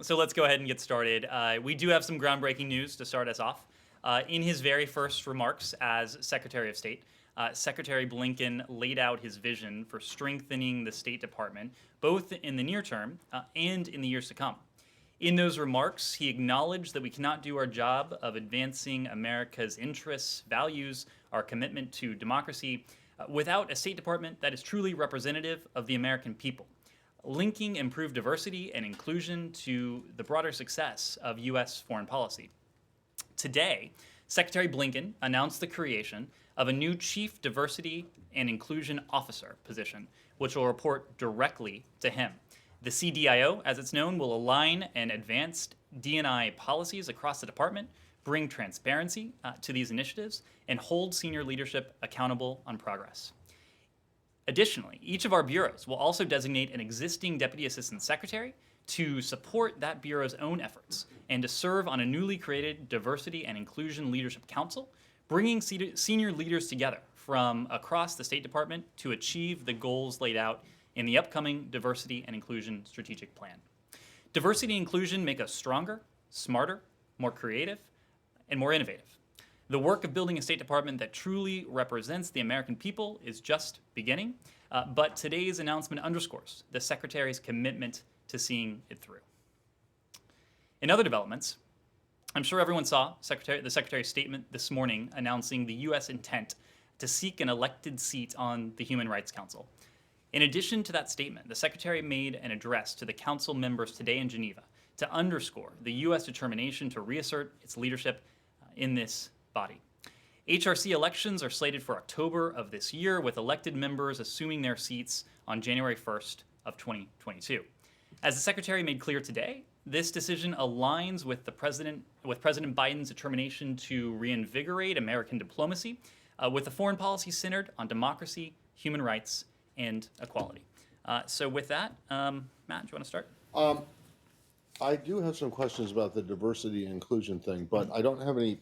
So let's go ahead and get started. We do have some groundbreaking news to start us off. In his very first remarks as Secretary of State, Secretary Blinken laid out his vision for strengthening the State Department, both in the near term and in the years to come. In those remarks, he acknowledged that we cannot do our job of advancing America's interests, values, our commitment to democracy, without a State Department that is truly representative of the American people, linking improved diversity and inclusion to the broader success of U.S. foreign policy. Today, Secretary Blinken announced the creation of a new Chief Diversity and Inclusion Officer position, which will report directly to him. The CDIO, as it's known, will align and advance DNI policies across the department, bring transparency to these initiatives, and hold senior leadership accountable on progress. Additionally, each of our bureaus will also designate an existing Deputy Assistant Secretary to support that bureau's own efforts and to serve on a newly created Diversity and Inclusion Leadership Council, bringing senior leaders together from across the State Department to achieve the goals laid out in the upcoming Diversity and Inclusion Strategic Plan. Diversity and inclusion make us stronger, smarter, more creative, and more innovative. The work of building a State Department that truly represents the American people is just beginning, but today's announcement underscores the Secretary's commitment to seeing it through. In other developments, I'm sure everyone saw the Secretary's statement this morning announcing the U.S. intent to seek an elected seat on the Human Rights Council. In addition to that statement, the Secretary made an address to the Council members today in Geneva to underscore the U.S. determination to reassert its leadership in this body. HRC elections are slated for October of this year, with elected members assuming their seats on January 1st of 2022. As the Secretary made clear today, this decision aligns with President Biden's determination to reinvigorate American diplomacy, with a foreign policy centered on democracy, human rights, and equality. So with that, Matt, do you want to start? I do have some questions about the diversity and inclusion thing, but I don't have any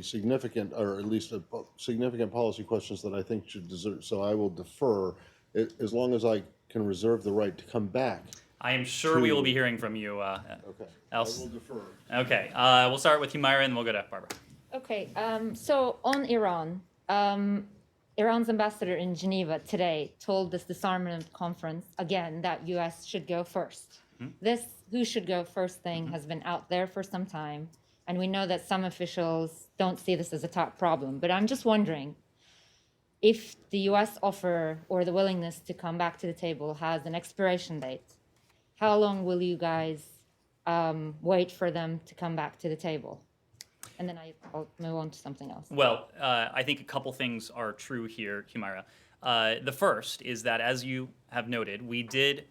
significant policy questions that I think should deserve, so I will defer as long as I can reserve the right to come back. I am sure we will be hearing from you. Okay, else. I will defer. Okay, we'll start with Humaira and then we'll go to Barbara. Okay, so on Iran, Iran's ambassador in Geneva today told this disarmament conference again that U.S. should go first. This who should go first thing has been out there for some time, and we know that some officials don't see this as a top problem. But I'm just wondering if the U.S. offer or the willingness to come back to the table has an expiration date. How long will you guys wait for them to come back to the table? And then I'll move on to something else. Well, I think a couple things are true here, Humaira. The first is that, as you have noted, we did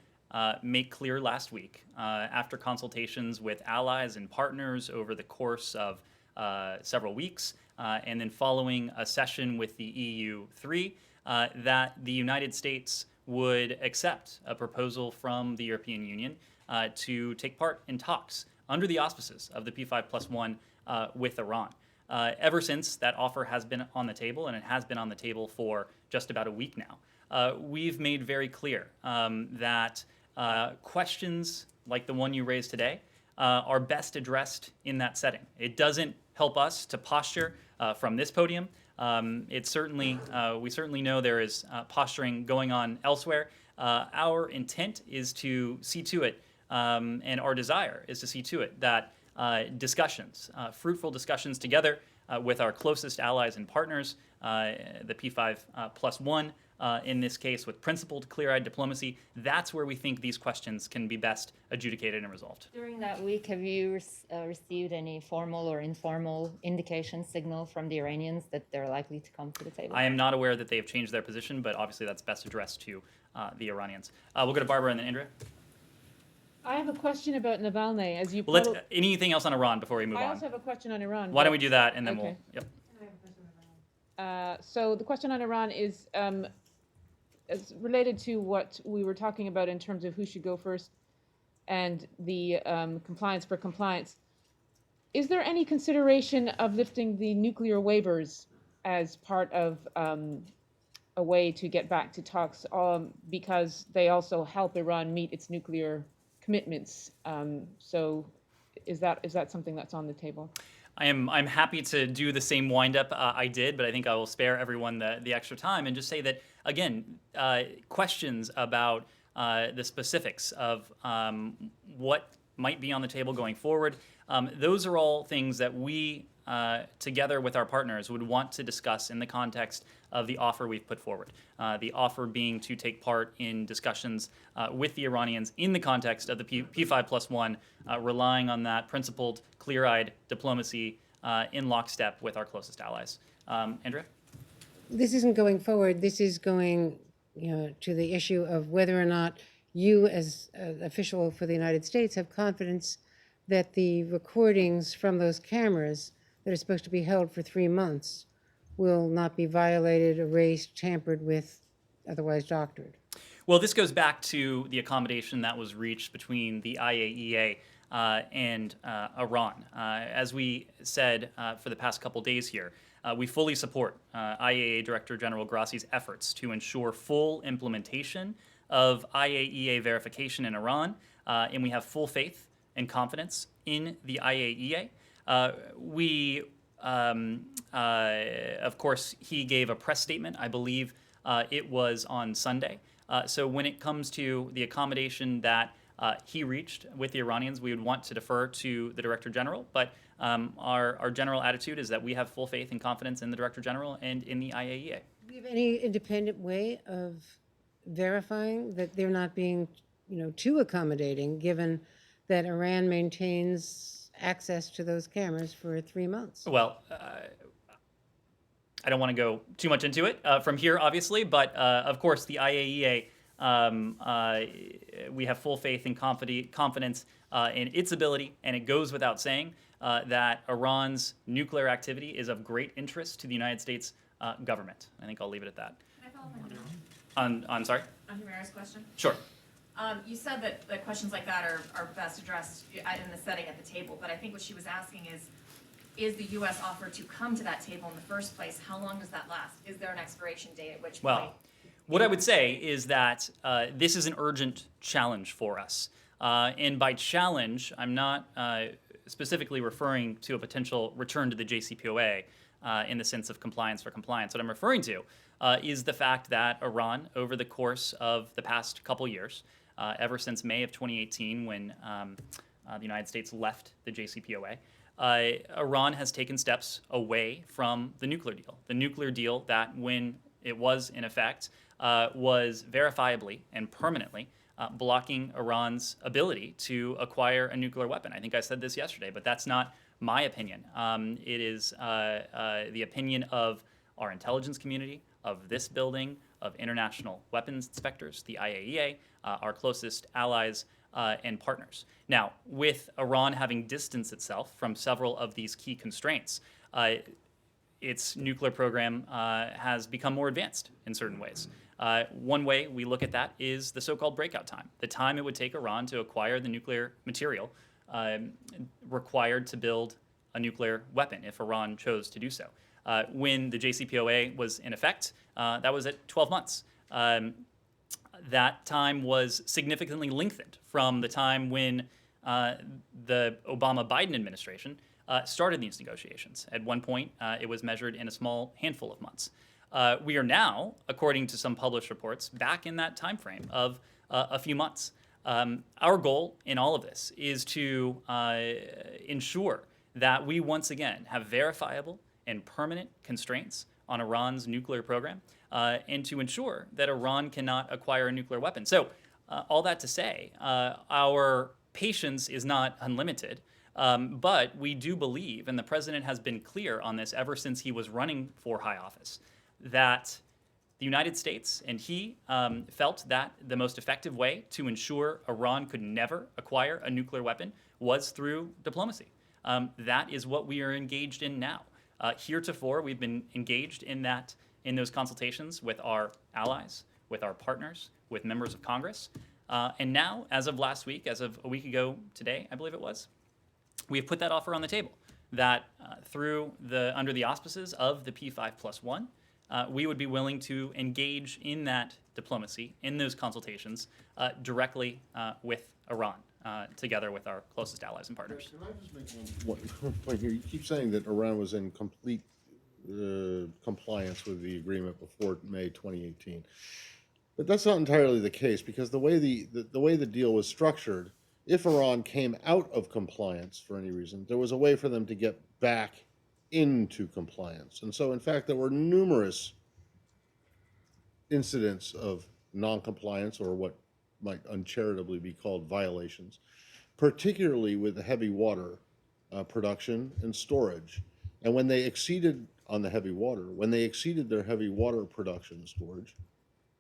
make clear last week, after consultations with allies and partners over the course of several weeks, and then following a session with the EU3, that the United States would accept a proposal from the European Union to take part in talks under the auspices of the P5+1 with Iran. Ever since that offer has been on the table, and it has been on the table for just about a week now, we've made very clear that questions like the one you raised today are best addressed in that setting. It doesn't help us to posture from this podium. We certainly know there is posturing going on elsewhere. Our intent is to see to it, and our desire is to see to it that fruitful discussions together with our closest allies and partners, the P5+1, in this case with principled, clear-eyed diplomacy, that's where we think these questions can be best adjudicated and resolved. During that week, have you received any formal or informal indication, signal from the Iranians that they're likely to come to the table? I am not aware that they have changed their position, but obviously that's best addressed to the Iranians. We'll go to Barbara and then Andrea. I have a question about Navalny. As you anything else on Iran before we move on? I also have a question on Iran. Why don't we do that and then okay. Yep. So the question on Iran is related to what we were talking about in terms of who should go first and the compliance for compliance. Is there any consideration of lifting the nuclear waivers as part of a way to get back to talks, because they also help Iran meet its nuclear commitments. So is that something that's on the table? I'm happy to do the same windup I did, but I think I will spare everyone the extra time and just say that again, questions about the specifics of what might be on the table going forward. Those are all things that we, together with our partners, would want to discuss in the context of the offer we've put forward. The offer being to take part in discussions with the Iranians in the context of the P5+1, relying on that principled, clear-eyed diplomacy in lockstep with our closest allies. Andrea? This isn't going forward. This is going, to the issue of whether or not you, as an official for the United States, have confidence that the recordings from those cameras that are supposed to be held for 3 months will not be violated, erased, tampered with, otherwise doctored. Well, this goes back to the accommodation that was reached between the IAEA and Iran. As we said for the past couple days here, we fully support IAEA Director General Grassi's efforts to ensure full implementation of IAEA verification in Iran, and we have full faith and confidence in the IAEA. Of course, he gave a press statement, I believe it was on Sunday. So when it comes to the accommodation that he reached with the Iranians, we would want to defer to the Director General, but our general attitude is that we have full faith and confidence in the Director General and in the IAEA. Do you have any independent way of verifying that they're not being, too accommodating, given that Iran maintains access to those cameras for 3 months? Well, I don't want to go too much into it from here, obviously, but of course the IAEA, we have full faith and confidence in its ability, and it goes without saying that Iran's nuclear activity is of great interest to the United States government. I think I'll leave it at that. Can I follow up On sorry? on Humera's question? Sure. You said that questions like that are best addressed in the setting at the table, but I think what she was asking is the U.S. offer to come to that table in the first place, how long does that last? Is there an expiration date at which point? Well, what I would say is that this is an urgent challenge for us. And by challenge, I'm not specifically referring to a potential return to the JCPOA in the sense of compliance for compliance. What I'm referring to is the fact that Iran, over the course of the past couple years, ever since May of 2018 when the United States left the JCPOA, Iran has taken steps away from the nuclear deal that, when it was in effect, was verifiably and permanently blocking Iran's ability to acquire a nuclear weapon. I think I said this yesterday, but that's not my opinion. It is the opinion of our intelligence community, of this building, of international weapons inspectors, the IAEA, our closest allies and partners. Now, with Iran having distanced itself from several of these key constraints, its nuclear program has become more advanced in certain ways. One way we look at that is the so-called breakout time, the time it would take Iran to acquire the nuclear material required to build a nuclear weapon if Iran chose to do so. When the JCPOA was in effect, that was at 12 months. That time was significantly lengthened from the time when the Obama-Biden administration started these negotiations. At one point, it was measured in a small handful of months. We are now, according to some published reports, back in that time frame of a few months. Our goal in all of this is to ensure that we once again have verifiable and permanent constraints on Iran's nuclear program, and to ensure that Iran cannot acquire a nuclear weapon. So, all that to say, our patience is not unlimited, but we do believe, and the president has been clear on this ever since he was running for high office, that the United States and he felt that the most effective way to ensure Iran could never acquire a nuclear weapon was through diplomacy. That is what we are engaged in now. Heretofore, we've been engaged in those consultations with our allies, with our partners, with members of Congress. And now, as of last week, as of a week ago today, I believe it was, we have put that offer on the table that under the auspices of the P5+1, we would be willing to engage in that diplomacy, in those consultations, directly with Iran. together with our closest allies and partners. Can I just make one point here? You keep saying that Iran was in complete compliance with the agreement before May 2018. But that's not entirely the case, because the way the deal was structured, if Iran came out of compliance for any reason, there was a way for them to get back into compliance. And so, in fact, there were numerous incidents of non-compliance, or what might uncharitably be called violations, particularly with the heavy water production and storage. And when they exceeded on the heavy water, when they exceeded their heavy water production and storage,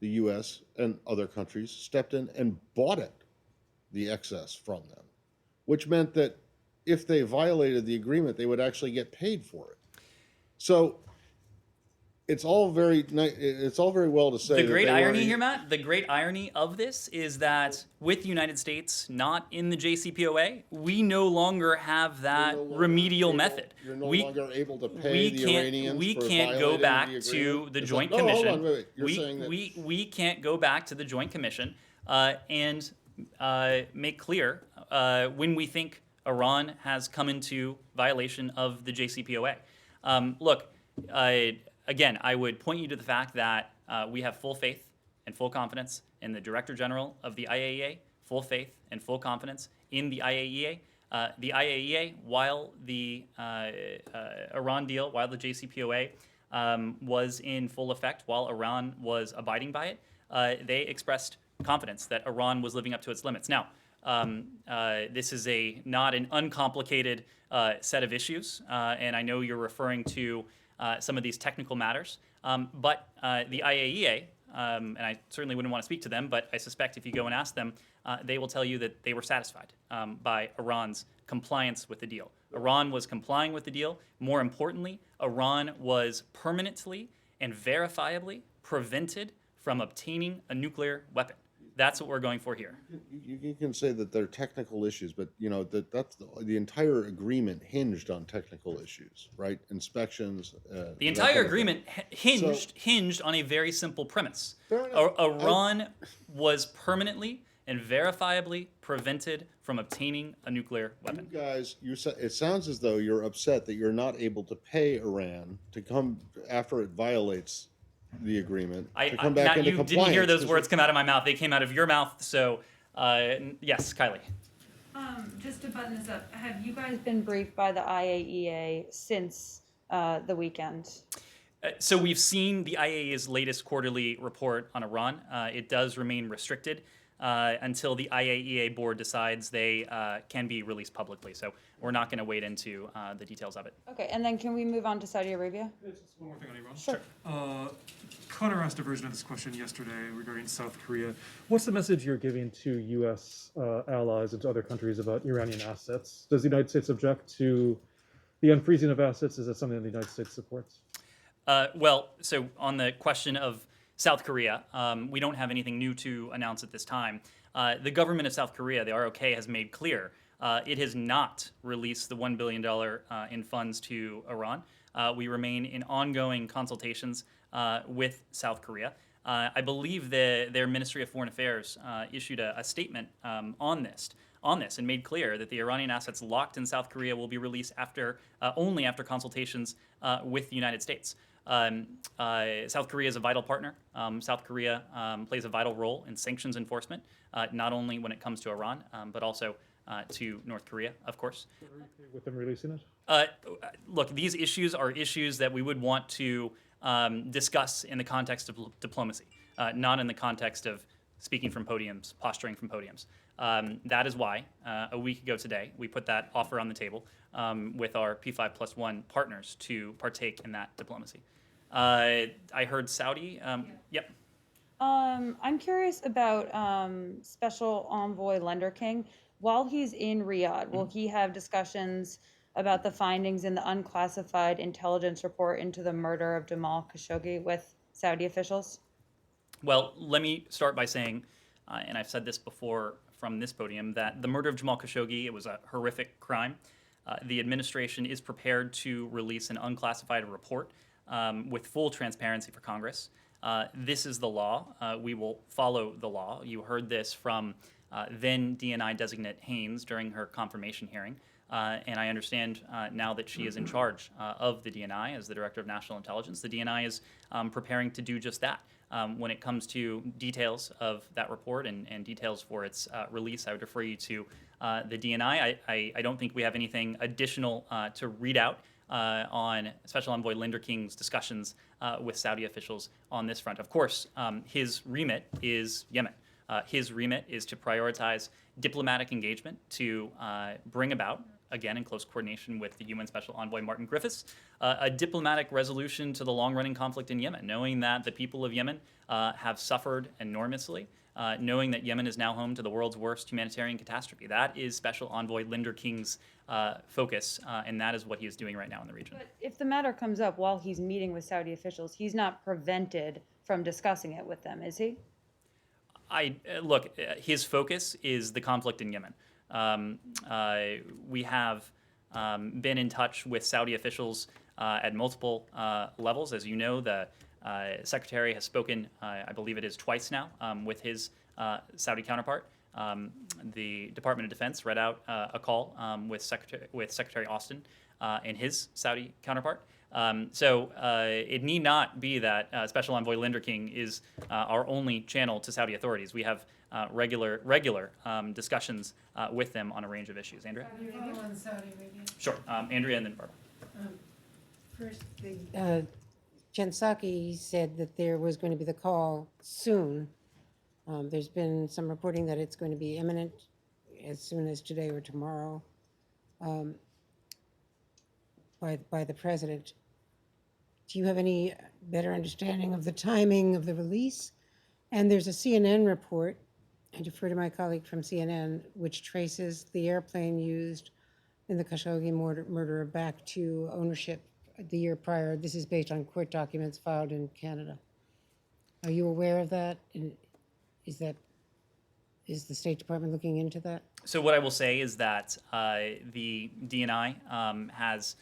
the U.S. and other countries stepped in and bought it, the excess from them, which meant that if they violated the agreement, they would actually get paid for it. So it's all very well to say The that great they irony were- here, Matt, the great irony of this is that with the United States not in the JCPOA, we no longer have that You're no longer remedial able- method. You're no we, longer able to pay we the can't Iranians we for can't go violating back the to agreement? the It's Joint like, no, Commission. hold on, wait. You're saying that we can't go back to the Joint Commission and make clear when we think Iran has come into violation of the JCPOA. Look, again, I would point you to the fact that we have full faith and full confidence in the Director General of the IAEA, full faith and full confidence in the IAEA. The IAEA, while the Iran deal, while the JCPOA was in full effect, while Iran was abiding by it, they expressed confidence that Iran was living up to its limits. Now, this is not an uncomplicated set of issues, and I know you're referring to some of these technical matters, but the IAEA, and I certainly wouldn't want to speak to them, but I suspect if you go and ask them, they will tell you that they were satisfied by Iran's compliance with the deal. Iran was complying with the deal. More importantly, Iran was permanently and verifiably prevented from obtaining a nuclear weapon. That's what we're going for here. you can say that they're technical issues, but that's the entire agreement hinged on technical issues, right? Inspections. The entire agreement hinged on a very simple premise. Fair enough. Iran was permanently and verifiably prevented from obtaining a nuclear weapon. You guys, it sounds as though you're upset that you're not able to pay Iran to come after it violates the agreement to come back Matt, into you compliance. didn't hear those 'cause words come out of my mouth. They came out of your mouth. So, yes, Kylie. Just to button this up, have you guys been briefed by the IAEA since the weekend? So we've seen the IAEA's latest quarterly report on Iran. It does remain restricted until the IAEA board decides they can be released publicly. So we're not going to wade into the details of it. Okay, and then can we move on to Saudi Arabia? Just one more thing on Iran. Sure. Connor asked a version of this question yesterday regarding South Korea. What's the message you're giving to U.S. Allies and to other countries about Iranian assets? Does the United States object to the unfreezing of assets? Is that something that the United States supports? Well, so on the question of South Korea, we don't have anything new to announce at this time. The government of South Korea, the ROK, has made clear it has not released the $1 billion in funds to Iran. We remain in ongoing consultations with South Korea. I believe their Ministry of Foreign Affairs issued a statement on this and made clear that the Iranian assets locked in South Korea will be released only after consultations with the United States. South Korea is a vital partner. South Korea plays a vital role in sanctions enforcement, not only when it comes to Iran, but also to North Korea, of course. Are you okay with them releasing it? Look, these issues are issues that we would want to discuss in the context of diplomacy, not in the context of speaking from podiums, posturing from podiums. That is why a week ago today, we put that offer on the table with our P5+1 partners to partake in that diplomacy. I heard Saudi. Yep. I'm curious about Special Envoy Lender King. While he's in Riyadh, will he have discussions about the findings in the unclassified intelligence report into the murder of Jamal Khashoggi with Saudi officials? Well, let me start by saying, and I've said this before from this podium, that the murder of Jamal Khashoggi, it was a horrific crime. The administration is prepared to release an unclassified report with full transparency for Congress. This is the law. We will follow the law. You heard this from then DNI designate Haynes during her confirmation hearing. And I understand now that she is in charge of the DNI as the Director of National Intelligence. The DNI is preparing to do just that. When it comes to details of that report and details for its release, I would refer you to the DNI. I don't think we have anything additional to read out on Special Envoy Linder King's discussions with Saudi officials on this front. Of course, his remit is Yemen. His remit is to prioritize diplomatic engagement to bring about, again in close coordination with the UN Special Envoy Martin Griffiths, a diplomatic resolution to the long-running conflict in Yemen, knowing that the people of Yemen have suffered enormously, knowing that Yemen is now home to the world's worst humanitarian catastrophe. That is Special Envoy Linder King's focus, and that is what he is doing right now in the region. But if the matter comes up while he's meeting with Saudi officials, he's not prevented from discussing it with them, is he? Look, his focus is the conflict in Yemen. We have been in touch with Saudi officials at multiple levels. As you know, the Secretary has spoken, I believe it is twice now, with his Saudi counterpart. The Department of Defense read out a call with Secretary Austin and his Saudi counterpart. So it need not be that Special Envoy Linder King is our only channel to Saudi authorities. We have regular discussions with them on a range of issues. Andrea? On Saudi Arabia. Sure. Andrea and then Barbara. First, Jen Psaki said that there was going to be the call soon. There's been some reporting that it's going to be imminent as soon as today or tomorrow by the president. Do you have any better understanding of the timing of the release? And there's a CNN report, I defer to my colleague from CNN, which traces the airplane used in the Khashoggi murder back to ownership the year prior. This is based on court documents filed in Canada. Are you aware of that? And is the State Department looking into that? So what I will say is that the DNI has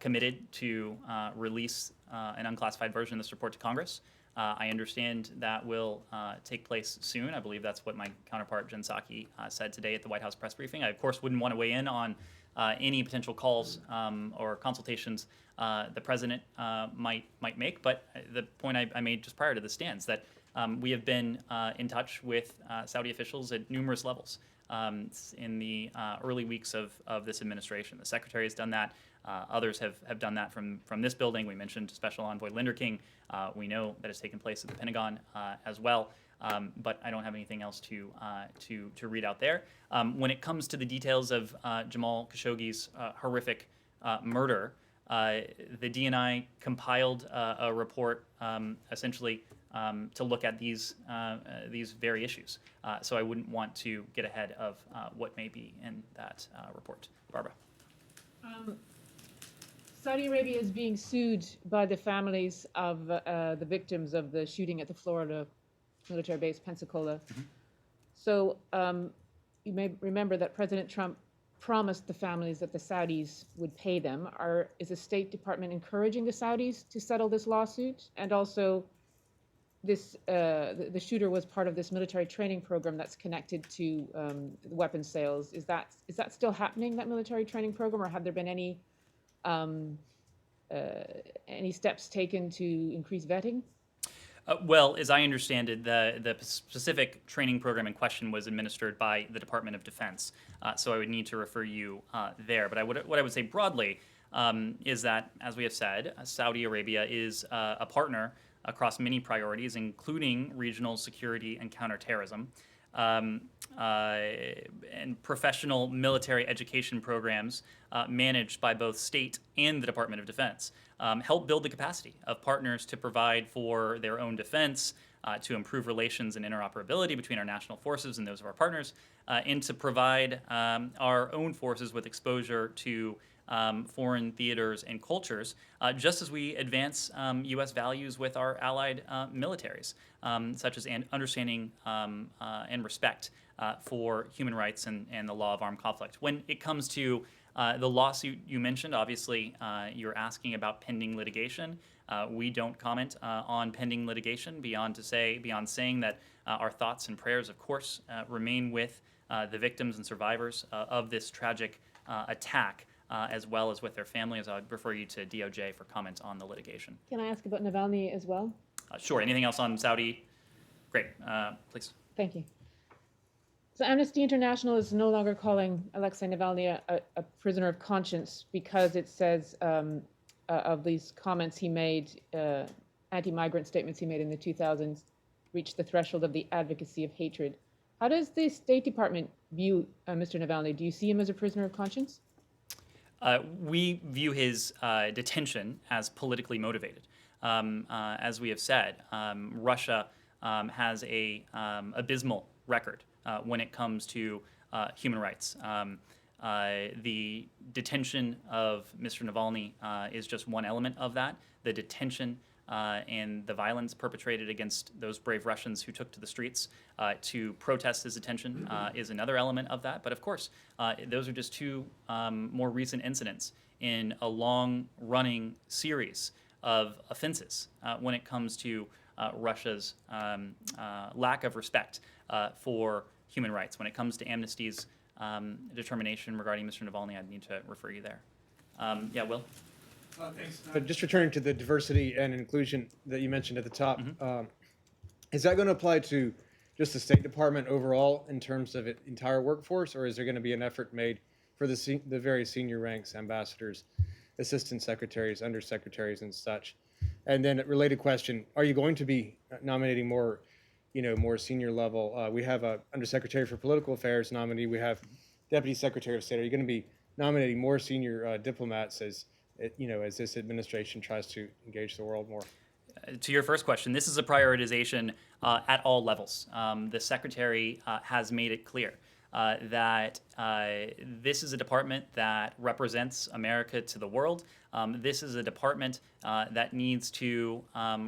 committed to release an unclassified version of this report to Congress. I understand that will take place soon. I believe that's what my counterpart Jen Psaki said today at the White House press briefing. I, of course, wouldn't want to weigh in on any potential calls or consultations the president might make, but the point I made just prior to this stands, that we have been in touch with Saudi officials at numerous levels in the early weeks of this administration. The Secretary has done that. Others have done that from this building. We mentioned Special Envoy Linder King. We know that has taken place at the Pentagon as well, but I don't have anything else to read out there. When it comes to the details of Jamal Khashoggi's horrific murder, the DNI compiled a report essentially to look at these very issues. So I wouldn't want to get ahead of what may be in that report. Barbara. Saudi Arabia is being sued by the families of the victims of the shooting at the Florida military base, Pensacola. Mm-hmm. So you may remember that President Trump promised the families that the Saudis would pay them. Is the State Department encouraging the Saudis to settle this lawsuit? And also, the shooter was part of this military training program that's connected to weapons sales. Is that still happening, that military training program, or have there been any steps taken to increase vetting? Well, as I understand it, the specific training program in question was administered by the Department of Defense, so I would need to refer you there. But what I would say broadly is that, as we have said, Saudi Arabia is a partner across many priorities, including regional security and counterterrorism, and professional military education programs managed by both state and the Department of Defense help build the capacity of partners to provide for their own defense, to improve relations and interoperability between our national forces and those of our partners, and to provide our own forces with exposure to foreign theaters and cultures, just as we advance U.S. values with our allied militaries, such as understanding and respect for human rights and the law of armed conflict. When it comes to The lawsuit you mentioned, obviously, you're asking about pending litigation. We don't comment on pending litigation beyond saying that our thoughts and prayers, of course, remain with the victims and survivors of this tragic attack, as well as with their families. I would refer you to DOJ for comments on the litigation. Can I ask about Navalny as well? Sure. Anything else on Saudi? Great. Please. Thank you. So Amnesty International is no longer calling Alexei Navalny a prisoner of conscience because it says of these comments he made, anti-migrant statements he made in the 2000s, reached the threshold of the advocacy of hatred. How does the State Department view Mr. Navalny? Do you see him as a prisoner of conscience? We view his detention as politically motivated. As we have said, Russia has a abysmal record when it comes to human rights. The detention of Mr. Navalny is just one element of that. The detention and the violence perpetrated against those brave Russians who took to the streets to protest his detention is another element of that. But of course, those are just two more recent incidents in a long-running series of offenses when it comes to Russia's lack of respect for human rights. When it comes to Amnesty's determination regarding Mr. Navalny, I'd need to refer you there. Yeah, Will? Thanks. Just returning to the diversity and inclusion that you mentioned at the top, is that going to apply to just the State Department overall in terms of its entire workforce, or is there going to be an effort made for the very senior ranks, ambassadors, assistant secretaries, undersecretaries, and such? And then a related question, are you going to be nominating more, more senior level? We have a Undersecretary for Political Affairs nominee. We have Deputy Secretary of State. Are you going to be nominating more senior diplomats as this administration tries to engage the world more? To your first question, this is a prioritization at all levels. The Secretary has made it clear that this is a department that represents America to the world. This is a department that needs to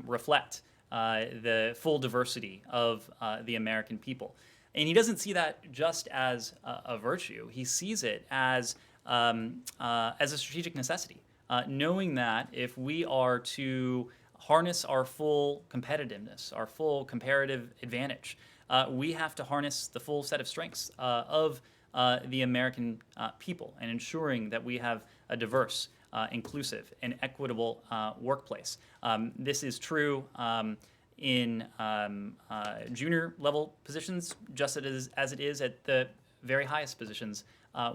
reflect the full diversity of the American people. And he doesn't see that just as a virtue. He sees it as a strategic necessity, knowing that if we are to harness our full competitiveness, our full comparative advantage, we have to harness the full set of strengths of the American people and ensuring that we have a diverse, inclusive, and equitable workplace. This is true in junior level positions, just as it is at the very highest positions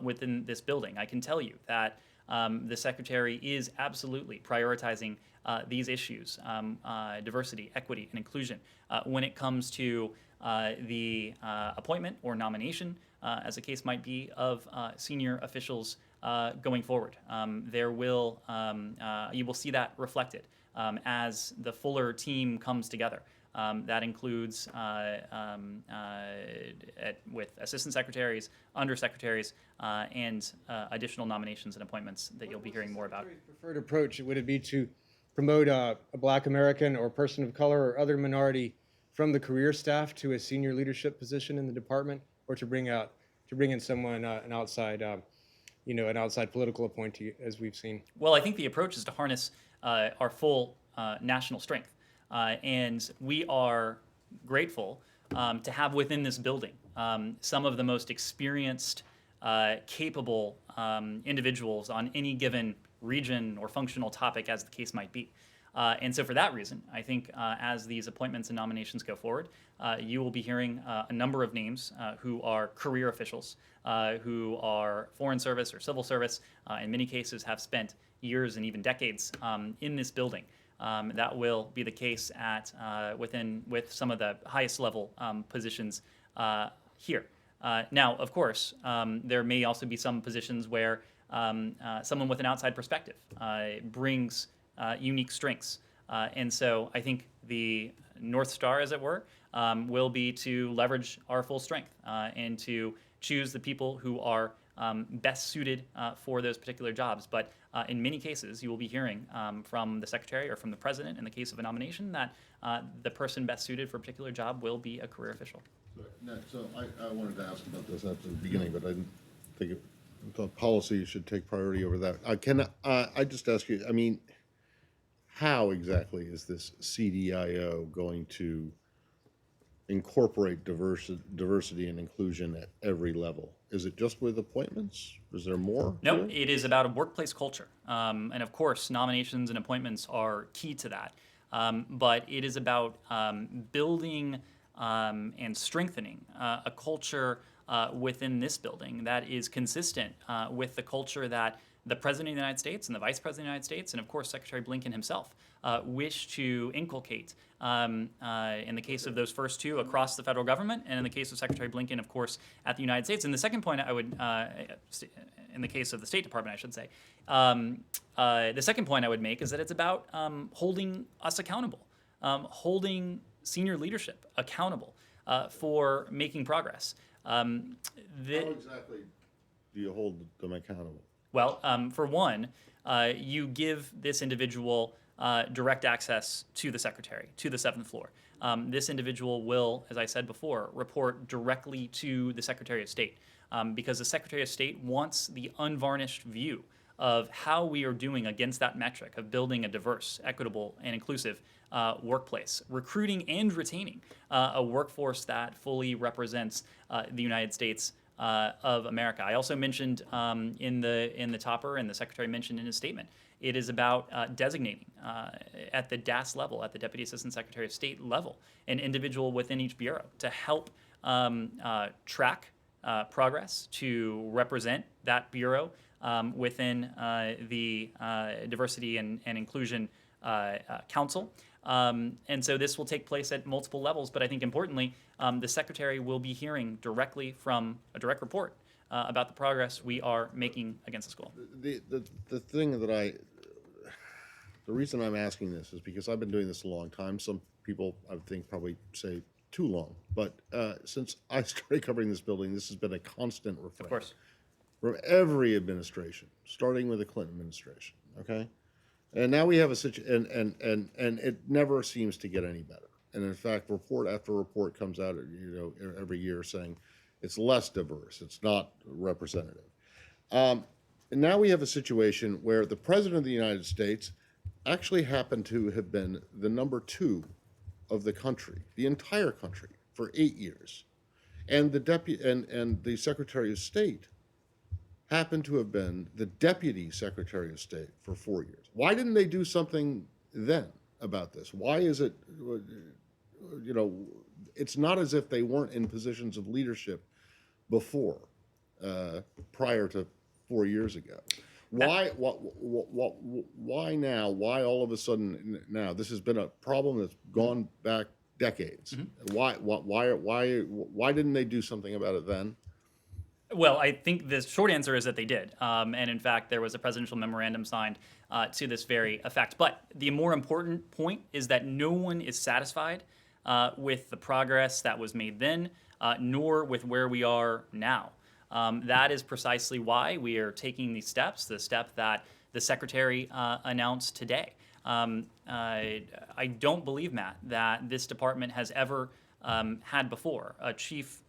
within this building. I can tell you that the Secretary is absolutely prioritizing these issues, diversity, equity, and inclusion, when it comes to the appointment or nomination, as the case might be, of senior officials going forward. You will see that reflected as the fuller team comes together. That includes with assistant secretaries, undersecretaries, and additional nominations and appointments that you'll be hearing more about. Preferred approach, would it be to promote a Black American or person of color or other minority from the career staff to a senior leadership position in the department, or to bring in someone an outside political appointee, as we've seen? Well, I think the approach is to harness our full national strength. And we are grateful to have within this building some of the most experienced, capable individuals on any given region or functional topic, as the case might be. And so for that reason, I think as these appointments and nominations go forward, you will be hearing a number of names who are career officials, who are foreign service or civil service, in many cases have spent years and even decades in this building. That will be the case with some of the highest level positions here. Now, of course, there may also be some positions where someone with an outside perspective brings unique strengths. And so I think the North Star, as it were, will be to leverage our full strength and to choose the people who are best suited for those particular jobs. But in many cases, you will be hearing from the Secretary or from the President, in the case of a nomination, that the person best suited for a particular job will be a career official. So I wanted to ask about this at the beginning, but I didn't think the policy should take priority over that. Can I just ask you, I mean, how exactly is this CDIO going to incorporate diversity and inclusion at every level? Is it just with appointments? Is there more? No, it is about a workplace culture. And of course, nominations and appointments are key to that. But it is about building and strengthening a culture within this building that is consistent with the culture that the President of the United States and the Vice President of the United States and, of course, Secretary Blinken himself wish to inculcate in the case of those first two across the federal government, and in the case of Secretary Blinken, of course, at the United States. And the second point I would, in the case of the State Department, I should say, the second point I would make is that it's about holding us accountable, holding senior leadership accountable for making progress. How exactly do you hold them accountable? Well, for one, you give this individual direct access to the secretary, to the seventh floor. This individual will, as I said before, report directly to the Secretary of State because the Secretary of State wants the unvarnished view of how we are doing against that metric of building a diverse, equitable, and inclusive workplace, recruiting and retaining a workforce that fully represents the United States of America. I also mentioned in the topper, and the Secretary mentioned in his statement, it is about designating at the DAS level, at the Deputy Assistant Secretary of State level, an individual within each bureau to help track progress, to represent that bureau within the Diversity and Inclusion Council. And so this will take place at multiple levels, but I think importantly, the Secretary will be hearing directly from a direct report about the progress we are making against the school. The thing that the reason I'm asking this is because I've been doing this a long time. Some people, I would think, probably say too long. But since I started covering this building, this has been a constant refrain. Of course. From every administration, starting with the Clinton administration, okay? And now we have a situation, and it never seems to get any better. And in fact, report after report comes out, every year saying it's less diverse, it's not representative. And now we have a situation where the President of the United States actually happened to have been the number 2 of the country, the entire country, for 8 years, and the Secretary of State happened to have been the Deputy Secretary of State for 4 years. Why didn't they do something then about this? Why is it, it's not as if they weren't in positions of leadership before, prior to 4 years ago. Why now? Why all of a sudden now? This has been a problem that's gone back decades. Mm-hmm. Why didn't they do something about it then? Well, I think the short answer is that they did. And in fact, there was a presidential memorandum signed to this very effect. But the more important point is that no one is satisfied with the progress that was made then, nor with where we are now. That is precisely why we are taking these steps, the step that the Secretary announced today. I don't believe, Matt, that this department has ever had before a chief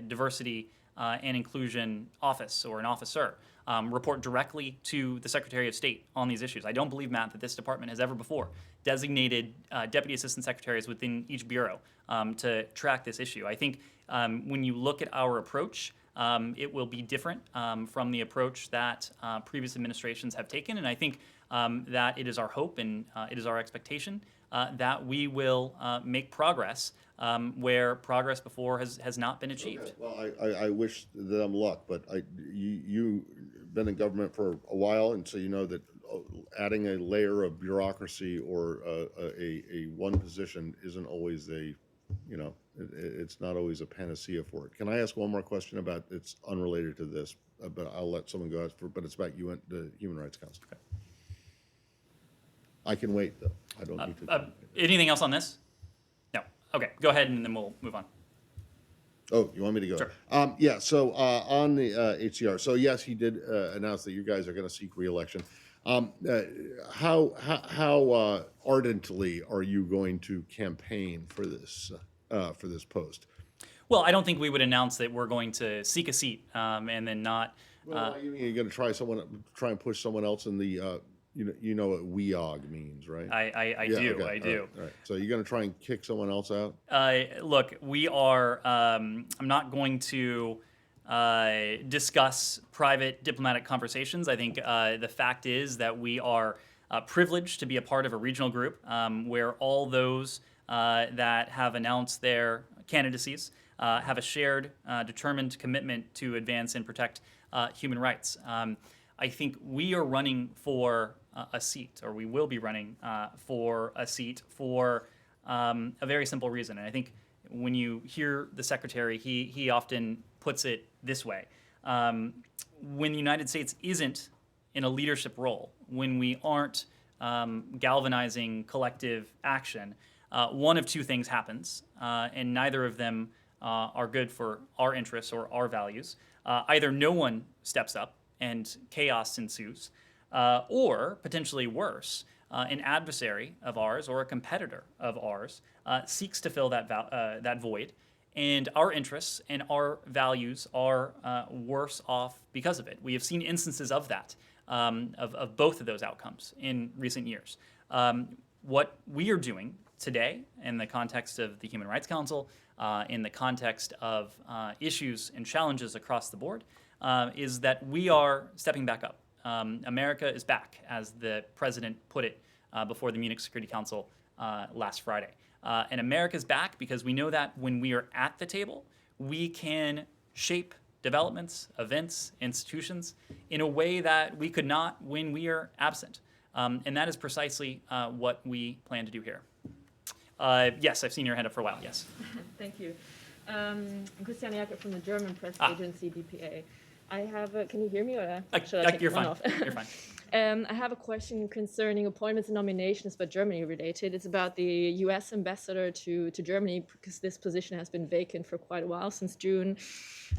diversity and inclusion office or an officer report directly to the Secretary of State on these issues. I don't believe, Matt, that this department has ever before designated deputy assistant secretaries within each bureau to track this issue. I think when you look at our approach, it will be different from the approach that previous administrations have taken, and I think that it is our hope and it is our expectation that we will make progress where progress before has not been achieved. Okay. Well, I wish them luck, but you've been in government for a while, and so you know that adding a layer of bureaucracy or a one position isn't always it's not always a panacea for it. Can I ask one more question about, it's unrelated to this, but I'll let someone go after, but it's about the Human Rights Council. Okay. I can wait, though. I don't need to. Anything else on this? No. Okay, go ahead and then we'll move on. Oh, you want me to go? Sure. Yeah, so on the HCR, so yes, he did announce that you guys are going to seek re-election. How ardently are you going to campaign for this post? Well, I don't think we would announce that we're going to seek a seat and then not Well, you're going to try and push someone else in the, you know what WEOG means, right? I Yeah, do. okay, I do. All right. So you're going to try and kick someone else out? Look, we are. I'm not going to discuss private diplomatic conversations. I think the fact is that we are privileged to be a part of a regional group where all those that have announced their candidacies have a shared, determined commitment to advance and protect human rights. I think we are running for a seat, or we will be running for a seat for a very simple reason. And I think when you hear the secretary, he often puts it this way. When the United States isn't in a leadership role, when we aren't galvanizing collective action, one of two things happens, and neither of them are good for our interests or our values. Either no one steps up and chaos ensues, or potentially worse, an adversary of ours or a competitor of ours seeks to fill that void, and our interests and our values are worse off because of it. We have seen instances of that, of both of those outcomes in recent years. What we are doing today in the context of the Human Rights Council, in the context of issues and challenges across the board, is that we are stepping back up. America is back, as the president put it before the Munich Security Council last Friday. And America's back because we know that when we are at the table, we can shape developments, events, institutions in a way that we could not when we are absent. And that is precisely what we plan to do here. Yes, I've seen your hand up for a while, yes. Thank you. I'm Christiane Jakob from the German press agency, DPA. I have can you hear me, or should I take you're one fine. off? You're fine. I have a question concerning appointments and nominations, but Germany related. It's about the U.S. ambassador to Germany, because this position has been vacant for quite a while, since June.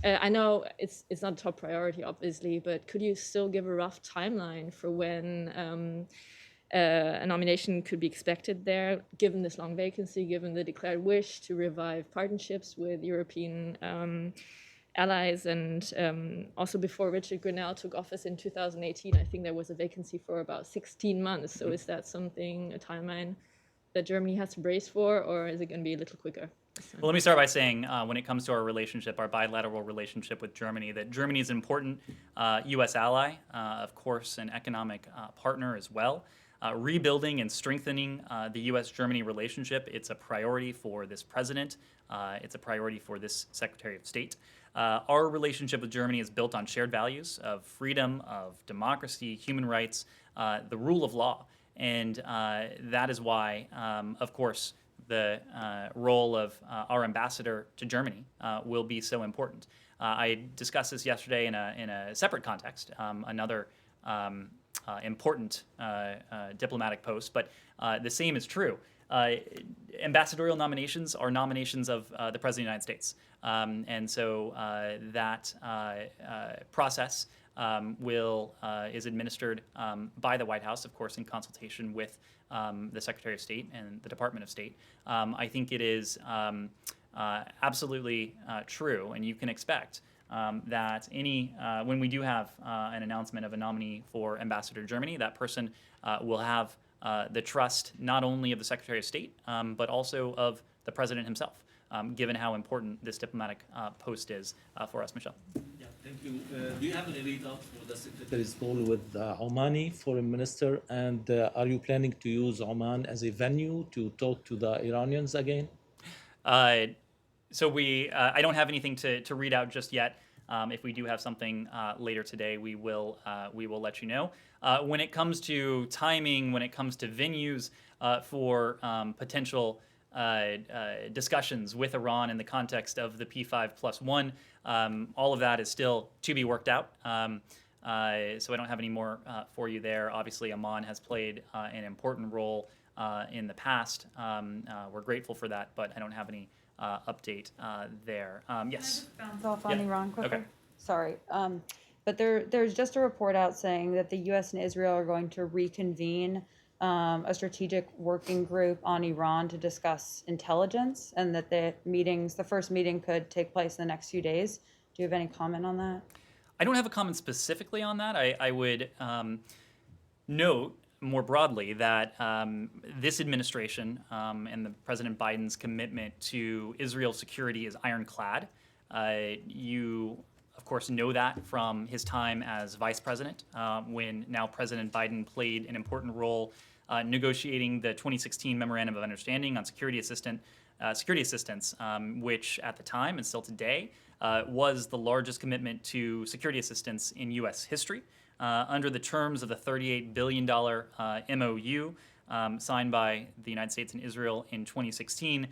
I know it's not a top priority, obviously, but could you still give a rough timeline for when a nomination could be expected there, given this long vacancy, given the declared wish to revive partnerships with European allies, and also before Richard Grenell took office in 2018, I think there was a vacancy for about 16 months. So is that something, a timeline that Germany has to brace for, or is it going to be a little quicker? Well, let me start by saying, when it comes to our relationship, our bilateral relationship with Germany, that Germany is an important U.S. ally, of course, an economic partner as well. Rebuilding and strengthening the U.S.-Germany relationship, it's a priority for this president. It's a priority for this Secretary of State. Our relationship with Germany is built on shared values of freedom, of democracy, human rights, the rule of law. And that is why, of course, the role of our ambassador to Germany will be so important. I discussed this yesterday in a separate context, another important diplomatic post, but the same is true. Ambassadorial nominations are nominations of the President of the United States. And so that process is administered by the White House, of course, in consultation with the Secretary of State and the Department of State. I think it is absolutely true, and you can expect that when we do have an announcement of a nominee for Ambassador to Germany, that person will have the trust not only of the Secretary of State, but also of the President himself, given how important this diplomatic post is for us. Michelle. Yeah, thank you. Do you have any readout for the Secretary's call with Omani Foreign Minister? And are you planning to use Oman as a venue to talk to the Iranians again? So I don't have anything to read out just yet. If we do have something later today, we will let you know. When it comes to timing, when it comes to venues for potential discussions with Iran in the context of the P5+1, all of that is still to be worked out. So I don't have any more for you there. Obviously, Oman has played an important role in the past. We're grateful for that, but I don't have any update there. Yes. Can I just bounce off on Yeah. Iran quickly? Okay. Sorry. But there's just a report out saying that the U.S. and Israel are going to reconvene a strategic working group on Iran to discuss intelligence, and that the first meeting could take place in the next few days. Do you have any comment on that? I don't have a comment specifically on that. I would note more broadly that this administration and the President Biden's commitment to Israel's security is ironclad. You, of course, know that from his time as vice president, when now President Biden played an important role negotiating the 2016 Memorandum of Understanding on security assistance, which at the time and still today was the largest commitment to security assistance in U.S. history. Under the terms of the $38 billion MOU signed by the United States and Israel in 2016,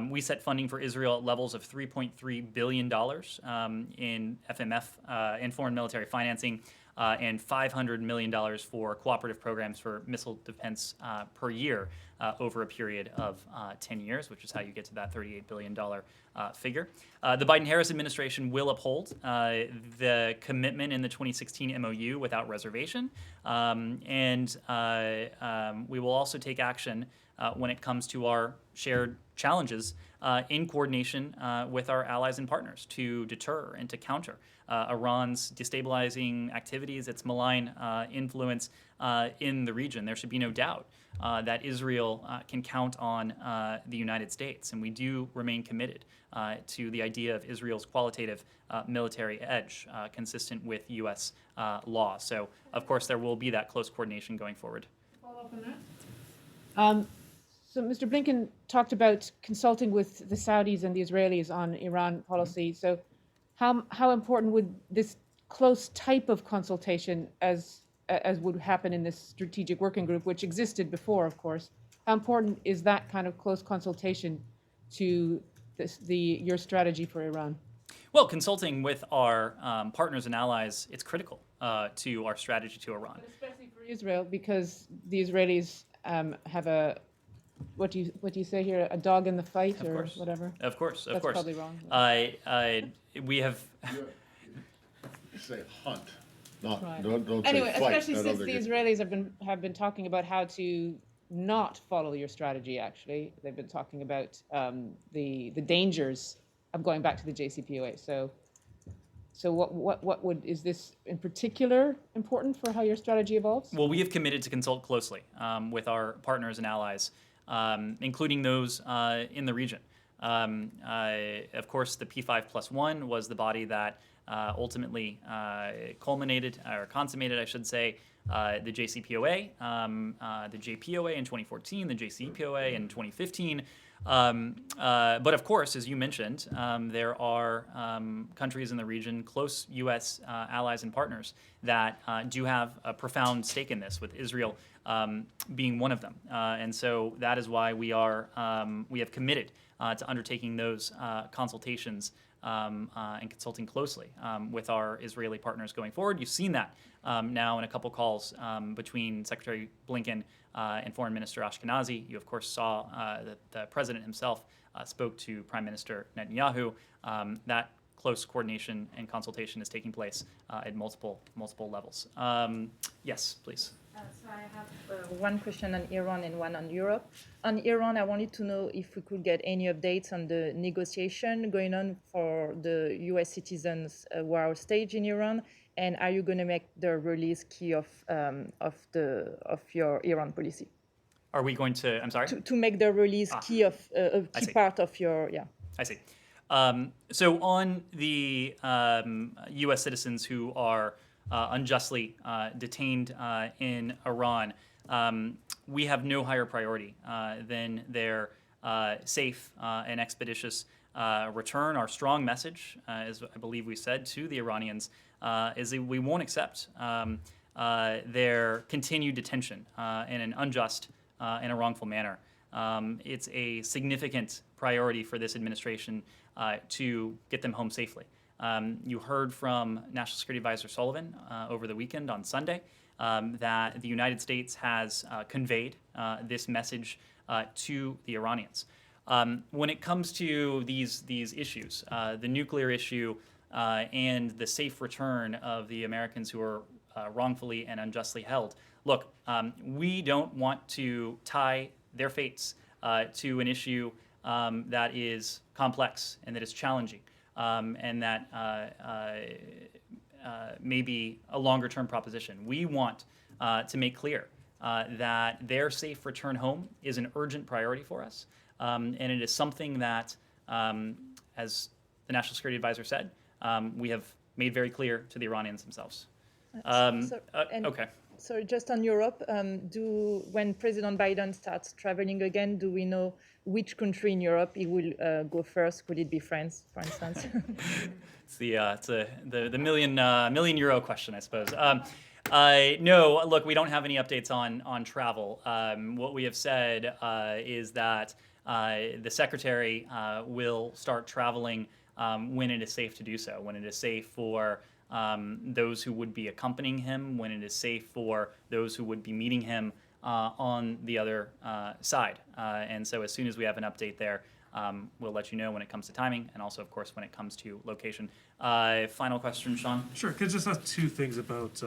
we set funding for Israel at levels of $3.3 billion in FMF, in foreign military financing, and $500 million for cooperative programs for missile defense per year over a period of 10 years, which is how you get to that $38 billion figure. The Biden-Harris administration will uphold the commitment in the 2016 MOU without reservation, and we will also take action when it comes to our shared challenges in coordination with our allies and partners to deter and to counter Iran's destabilizing activities, its malign influence in the region. There should be no doubt that Israel can count on the United States, and we do remain committed to the idea of Israel's qualitative military edge consistent with U.S. law. So, of course, there will be that close coordination going forward. Follow up on that? So Mr. Blinken talked about consulting with the Saudis and the Israelis on Iran policy. So how important would this close type of consultation as would happen in this strategic working group, which existed before, of course, how important is that kind of close consultation to your strategy for Iran? Well, consulting with our partners and allies, it's critical to our strategy to Iran. But especially for Israel, because the Israelis have a, what do you say here, a dog in the fight Of or course. whatever? Of course, of That's course. probably wrong. We have. You say hunt, not, Right. don't Anyway, say fight. especially I don't since think the it- Israelis have been talking about how to not follow your strategy. Actually, they've been talking about the dangers of going back to the JCPOA. So what is this in particular important for how your strategy evolves? Well, we have committed to consult closely with our partners and allies, including those in the region. Of course, the P5+1 was the body that ultimately culminated, or consummated, I should say, the JCPOA, the JPOA in 2014, the JCPOA in 2015. But of course, as you mentioned, there are countries in the region, close U.S. Allies and partners, that do have a profound stake in this, with Israel being one of them. And so that is why we have committed to undertaking those consultations and consulting closely with our Israeli partners going forward. You've seen that now in a couple calls between Secretary Blinken and Foreign Minister Ashkenazi. You, of course, saw that the president himself spoke to Prime Minister Netanyahu. That close coordination and consultation is taking place at multiple levels. Yes, please. So I have one question on Iran and one on Europe. On Iran, I wanted to know if we could get any updates on the negotiation going on for the U.S. citizens who are staged in Iran, and are you going to make the release key of your Iran policy? Are we going to? I'm sorry. To make the release key of a key part of your I see. So on the U.S. citizens who are unjustly detained in Iran, we have no higher priority than their safe and expeditious return. Our strong message, as I believe we said to the Iranians, is that we won't accept their continued detention in an unjust and a wrongful manner. It's a significant priority for this administration to get them home safely. You heard from National Security Advisor Sullivan over the weekend on Sunday that the United States has conveyed this message to the Iranians. When it comes to these issues, the nuclear issue and the safe return of the Americans who are wrongfully and unjustly held, look, we don't want to tie their fates to an issue that is complex and that is challenging. And that may be a longer-term proposition. We want to make clear that their safe return home is an urgent priority for us, and it is something that, as the National Security Advisor said, we have made very clear to the Iranians themselves. Okay. So just on Europe, when President Biden starts traveling again, do we know which country in Europe he will go first? Could it be France, for instance? It's the million euro question, I suppose. No, look, we don't have any updates on travel. What we have said is that the Secretary will start traveling when it is safe to do so, when it is safe for those who would be accompanying him, when it is safe for those who would be meeting him on the other side. And so as soon as we have an update there, we'll let you know when it comes to timing, and also, of course, when it comes to location. Final question, Sean? Sure. Could I just ask two things about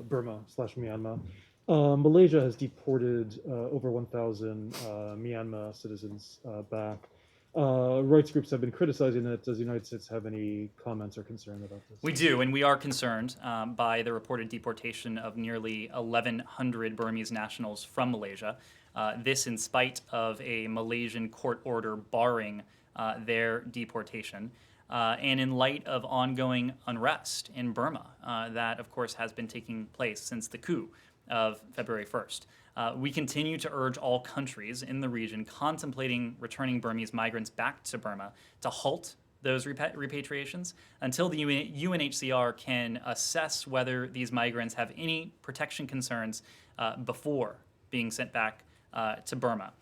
Burma/Myanmar? Malaysia has deported over 1,000 Myanmar citizens back. Rights groups have been criticizing it. Does the United States have any comments or concern about this? We do, and we are concerned by the reported deportation of nearly 1,100 Burmese nationals from Malaysia. This in spite of a Malaysian court order barring their deportation. And in light of ongoing unrest in Burma, that of course has been taking place since the coup of February 1st. We continue to urge all countries in the region contemplating returning Burmese migrants back to Burma to halt those repatriations until the UNHCR can assess whether these migrants have any protection concerns before being sent back to Burma.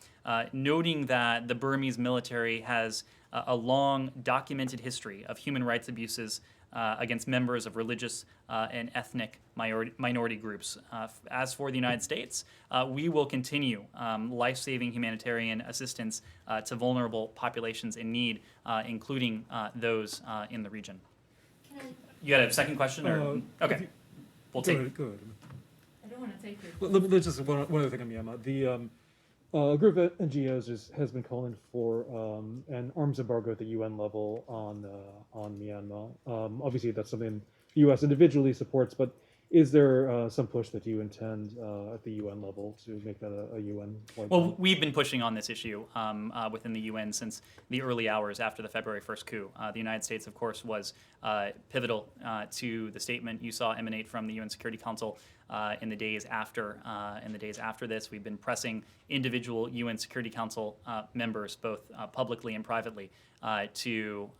Noting that the Burmese military has a long documented history of human rights abuses against members of religious and ethnic minority groups. As for the United States, we will continue life-saving humanitarian assistance to vulnerable populations in need, including those in the region. You had a second question? Or? Okay. We'll take. Go ahead. I don't want to take it. Let's just one other thing on Myanmar. The a group of NGOs has been calling for an arms embargo at the UN level on Myanmar. Obviously, that's something the U.S. individually supports, but is there some push that you intend at the UN level to make that a UN? Well, we've been pushing on this issue within the UN since the early hours after the February 1st coup. The United States, of course, was pivotal to the statement you saw emanate from the UN Security Council in the days after. This, we've been pressing individual UN Security Council members, both publicly and privately, to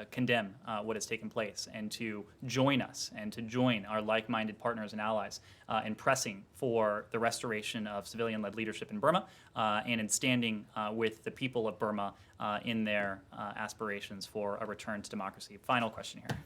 condemn what has taken place and to join us and to join our like-minded partners and allies in pressing for the restoration of civilian-led leadership in Burma and in standing with the people of Burma in their aspirations for a return to democracy. Final question here.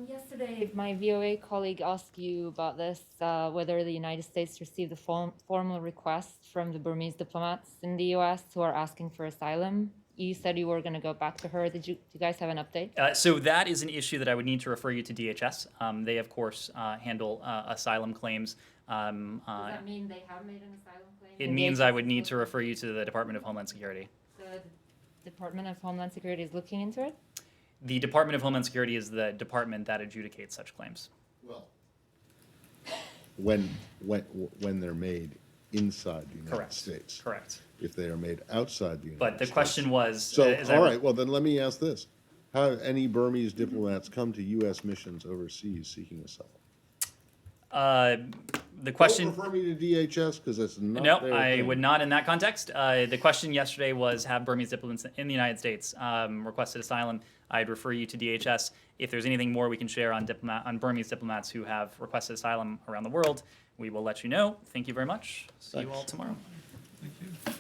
Yesterday, my VOA colleague asked you about this, whether the United States received a formal request from the Burmese diplomats in the U.S. who are asking for asylum. You said you were going to go back to her. Do you guys have an update? So that is an issue that I would need to refer you to DHS. They, of course, handle asylum claims. Does that mean they have made an asylum claim? It means I would need to refer you to the Department of Homeland Security. The Department of Homeland Security is looking into it? The Department of Homeland Security is the department that adjudicates such claims. Well, when they're made inside the United States. Correct. If they are made outside the United States. But the question was... So, all right, well, then let me ask this. Have any Burmese diplomats come to U.S. missions overseas seeking asylum? The question... Don't refer me to DHS, because that's not No, their I thing. would not in that context. The question yesterday was, have Burmese diplomats in the United States requested asylum? I'd refer you to DHS. If there's anything more we can share on Burmese diplomats who have requested asylum around the world, we will let you know. Thank you very much. See you all tomorrow. Thank you.